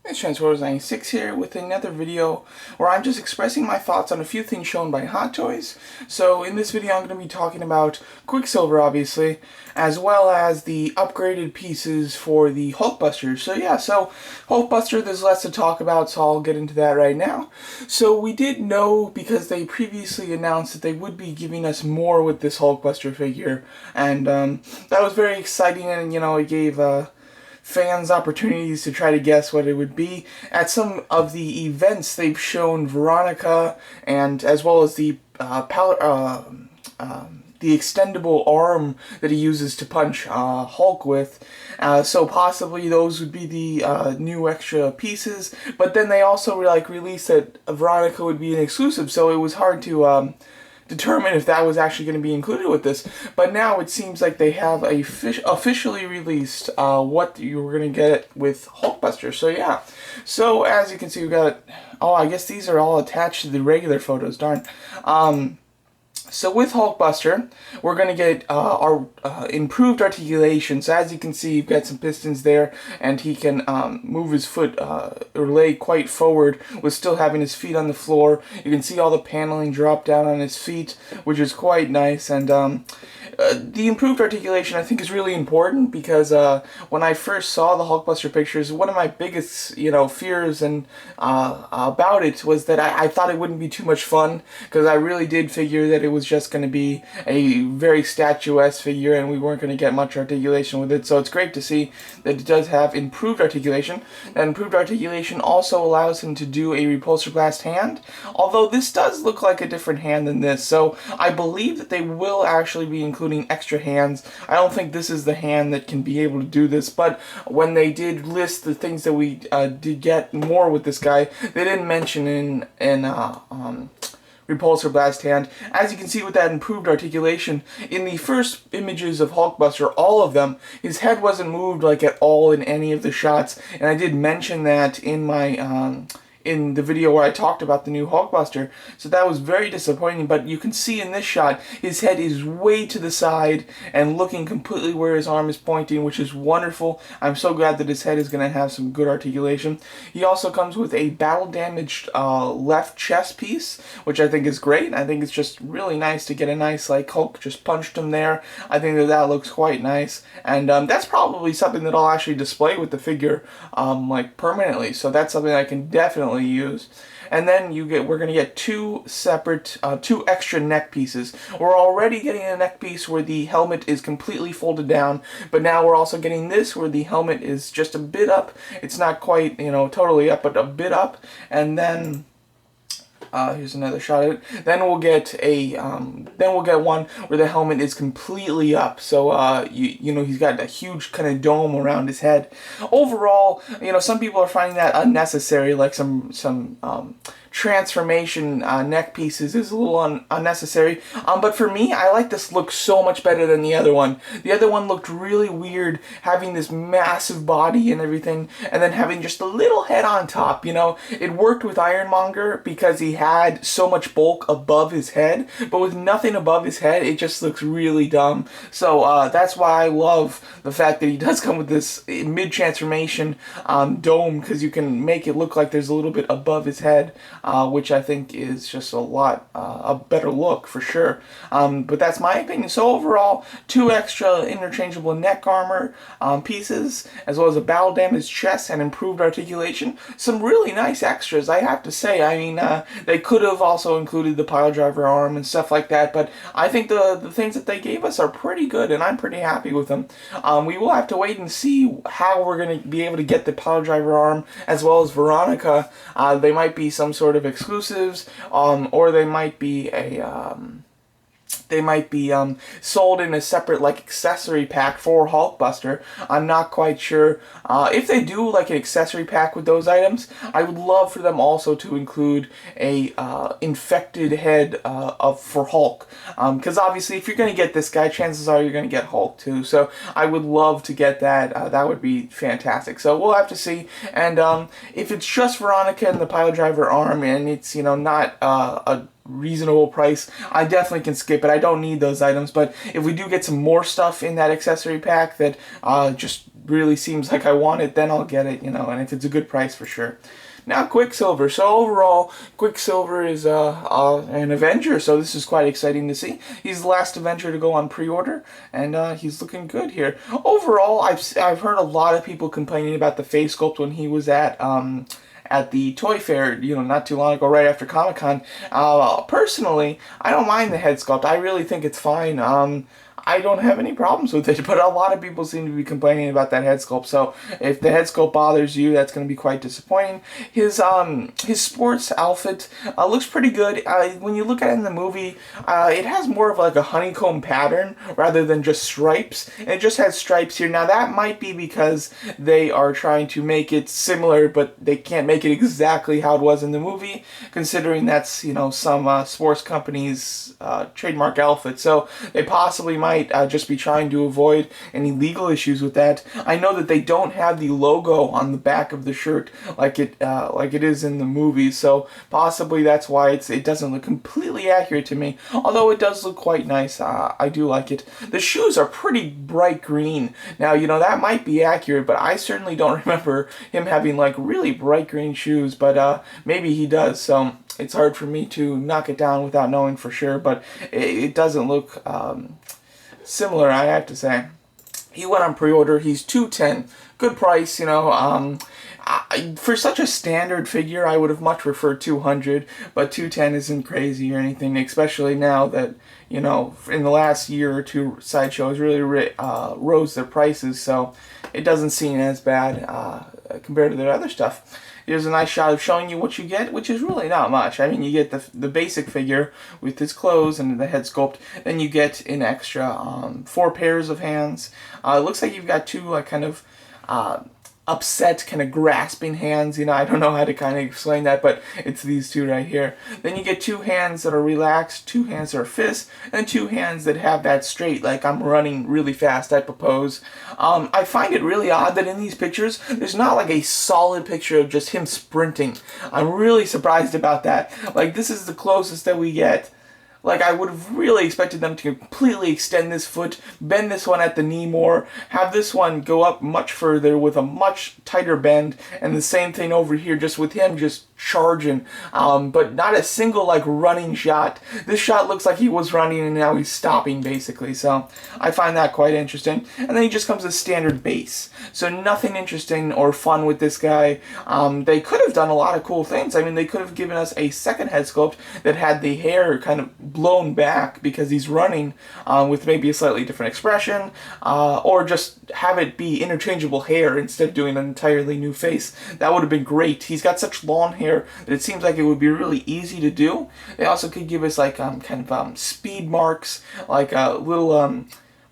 It's Transformers96 here with another video where I'm just expressing my thoughts on a few things shown by Hot Toys. So in this video I'm going to be talking about Quicksilver, obviously, as well as the upgraded pieces for the Hulkbuster. So Hulkbuster, there's less to talk about, so I'll get into that right now. So we did know, because they previously announced that they would be giving us more with this Hulkbuster figure, and that was very exciting, and it gave fans opportunities to try to guess what it would be. At some of the events, they've shown Veronica, and as well as the extendable arm that he uses to punch Hulk with. So possibly those would be the new extra pieces. But then they also released that Veronica would be an exclusive, so it was hard to determine if that was actually going to be included with this. But now it seems like they have officially released what you were going to get with Hulkbuster. So yeah. So as you can see, we got, oh, I guess these are all attached to the regular photos, darn. So with Hulkbuster, we're going to get our improved articulation. So as you can see, you've got some pistons there, and he can move his foot or leg quite forward with still having his feet on the floor. You can see all the paneling drop down on his feet, which is quite nice. And the improved articulation, I think, is really important, because when I first saw the Hulkbuster pictures, one of my biggest, fears and about it was that I thought it wouldn't be too much fun, because I really did figure that it was just going to be a very statuesque figure and we weren't going to get much articulation with it. So it's great to see that it does have improved articulation. That improved articulation also allows him to do a repulsor blast hand, although this does look like a different hand than this. So I believe that they will actually be including extra hands. I don't think this is the hand that can be able to do this, but when they did list the things that we did get more with this guy, they didn't mention in repulsor blast hand. As you can see with that improved articulation, in the first images of Hulkbuster, all of them, his head wasn't moved like at all in any of the shots, and I did mention that in my in the video where I talked about the new Hulkbuster. So that was very disappointing, but you can see in this shot, his head is way to the side and looking completely where his arm is pointing, which is wonderful. I'm so glad that his head is going to have some good articulation. He also comes with a battle-damaged left chest piece, which I think is great. I think it's just really nice to get a nice, like, Hulk just punched him there. I think that looks quite nice, and that's probably something that I'll actually display with the figure, like, permanently. So that's something I can definitely use. And then we're going to get two extra neck pieces. We're already getting a neck piece where the helmet is completely folded down, but now we're also getting this where the helmet is just a bit up. It's not quite, totally up, but a bit up. And then here's another shot of it. Then we'll get one where the helmet is completely up. So he's got a huge kind of dome around his head. Overall, some people are finding that unnecessary, like some transformation neck pieces is a little unnecessary. But for me, I like this look so much better than the other one. The other one looked really weird, having this massive body and everything, and then having just a little head on top. It worked with Ironmonger because he had so much bulk above his head, but with nothing above his head, it just looks really dumb. So that's why I love the fact that he does come with this mid-transformation dome, because you can make it look like there's a little bit above his head. Which I think is just a better look for sure. But that's my opinion. So overall, two extra interchangeable neck armor pieces, as well as a battle damaged chest and improved articulation. Some really nice extras, I have to say. I mean, they could have also included the pile driver arm and stuff like that, but I think the things that they gave us are pretty good, and I'm pretty happy with them. We will have to wait and see how we're going to be able to get the pile driver arm as well as Veronica. They might be some sort of exclusives, or they might be sold in a separate, like, accessory pack for Hulkbuster. I'm not quite sure. If they do like an accessory pack with those items, I would love for them also to include a infected head for Hulk. Because obviously, if you're going to get this guy, chances are you're going to get Hulk too. So I would love to get that. That would be fantastic. So we'll have to see. And if it's just Veronica and the pile driver arm, and it's not a reasonable price, I definitely can skip it. I don't need those items, but if we do get some more stuff in that accessory pack that just really seems like I want it, then I'll get it, and if it's a good price for sure. Now Quicksilver. So overall, Quicksilver is an Avenger, so this is quite exciting to see. He's the last Avenger to go on pre-order, and he's looking good here. Overall, I've heard a lot of people complaining about the face sculpt when he was at the Toy Fair, not too long ago, right after Comic-Con. Personally, I don't mind the head sculpt. I really think it's fine. I don't have any problems with it, but a lot of people seem to be complaining about that head sculpt. So if the head sculpt bothers you, that's going to be quite disappointing. His sports outfit looks pretty good. When you look at it in the movie, it has more of like a honeycomb pattern rather than just stripes. And it just has stripes here. Now that might be because they are trying to make it similar, but they can't make it exactly how it was in the movie, considering that's some sports companies' trademark outfit. So they possibly might just be trying to avoid any legal issues with that. I know that they don't have the logo on the back of the shirt like it is in the movie, so possibly that's why it doesn't look completely accurate to me. Although it does look quite nice. I do like it. The shoes are pretty bright green. Now that might be accurate, but I certainly don't remember him having like really bright green shoes. But maybe he does. So it's hard for me to knock it down without knowing for sure. But it doesn't look similar, I have to say. He went on pre-order. He's $210. Good price, for such a standard figure, I would have much preferred $200, but $210 isn't crazy or anything, especially now that, in the last year or two, Sideshow has really rose their prices, so it doesn't seem as bad compared to their other stuff. Here's a nice shot of showing you what you get, which is really not much. I mean, you get the basic figure with his clothes and the head sculpt. Then you get an extra 4 pairs of hands. It looks like you've got 2 kind of upset, kind of grasping hands. I don't know how to kind of explain that, but it's these 2 right here. Then you get 2 hands that are relaxed, 2 hands that are fists, and 2 hands that have that straight, like I'm running really fast type of pose. I find it really odd that in these pictures, there's not like a solid picture of just him sprinting. I'm really surprised about that. Like, this is the closest that we get. Like, I would have really expected them to completely extend this foot, bend this one at the knee more, have this one go up much further with a much tighter bend, and the same thing over here, just with him just charging, but not a single, like, running shot. This shot looks like he was running and now he's stopping, basically, so I find that quite interesting. And then he just comes as standard base, so nothing interesting or fun with this guy. They could have done a lot of cool things. I mean, they could have given us a second head sculpt that had the hair kind of blown back because he's running, with maybe a slightly different expression, or just have it be interchangeable hair instead of doing an entirely new face. That would have been great. He's got such long hair that it seems like it would be really easy to do. They also could give us like kind of speed marks, like little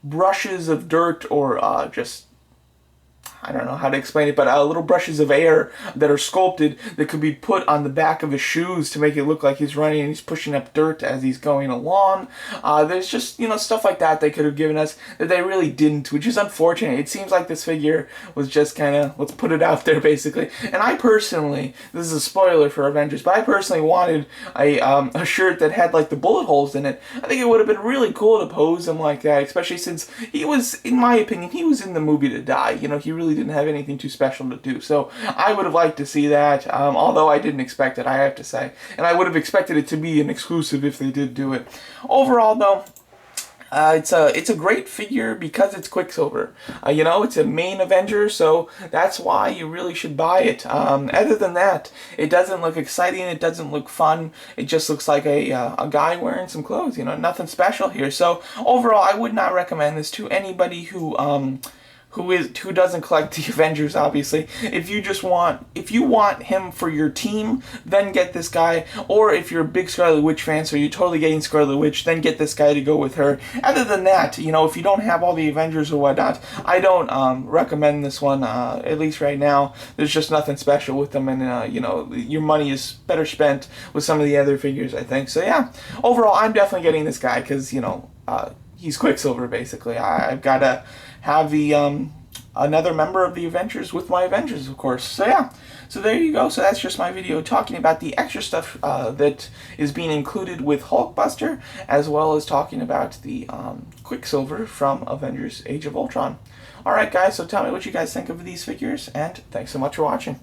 brushes of dirt, or just, I don't know how to explain it, but little brushes of air that are sculpted that could be put on the back of his shoes to make it look like he's running and he's pushing up dirt as he's going along. There's just, stuff like that they could have given us that they really didn't, which is unfortunate. It seems like this figure was just kind of, let's put it out there, basically. And I personally, this is a spoiler for Avengers, but I personally wanted a shirt that had like the bullet holes in it. I think it would have been really cool to pose him like that, especially since he was, in my opinion, he was in the movie to die. He really didn't have anything too special to do. So I would have liked to see that, although I didn't expect it, I have to say. And I would have expected it to be an exclusive if they did do it. Overall, though, it's a great figure because it's Quicksilver. It's a main Avenger, so that's why you really should buy it. Other than that, it doesn't look exciting, it doesn't look fun, it just looks like a guy wearing some clothes, nothing special here. So overall, I would not recommend this to anybody who doesn't collect the Avengers, obviously. If you want him for your team, then get this guy. Or if you're a big Scarlet Witch fan, so you're totally getting Scarlet Witch, then get this guy to go with her. Other than that, if you don't have all the Avengers or whatnot, I don't recommend this one, at least right now. There's just nothing special with them, and your money is better spent with some of the other figures, I think. So yeah, overall, I'm definitely getting this guy because, he's Quicksilver, basically. I've got to have the another member of the Avengers with my Avengers, of course. So yeah, so there you go. So that's just my video talking about the extra stuff that is being included with Hulkbuster, as well as talking about the Quicksilver from Avengers Age of Ultron. Alright guys, so tell me what you guys think of these figures, and thanks so much for watching.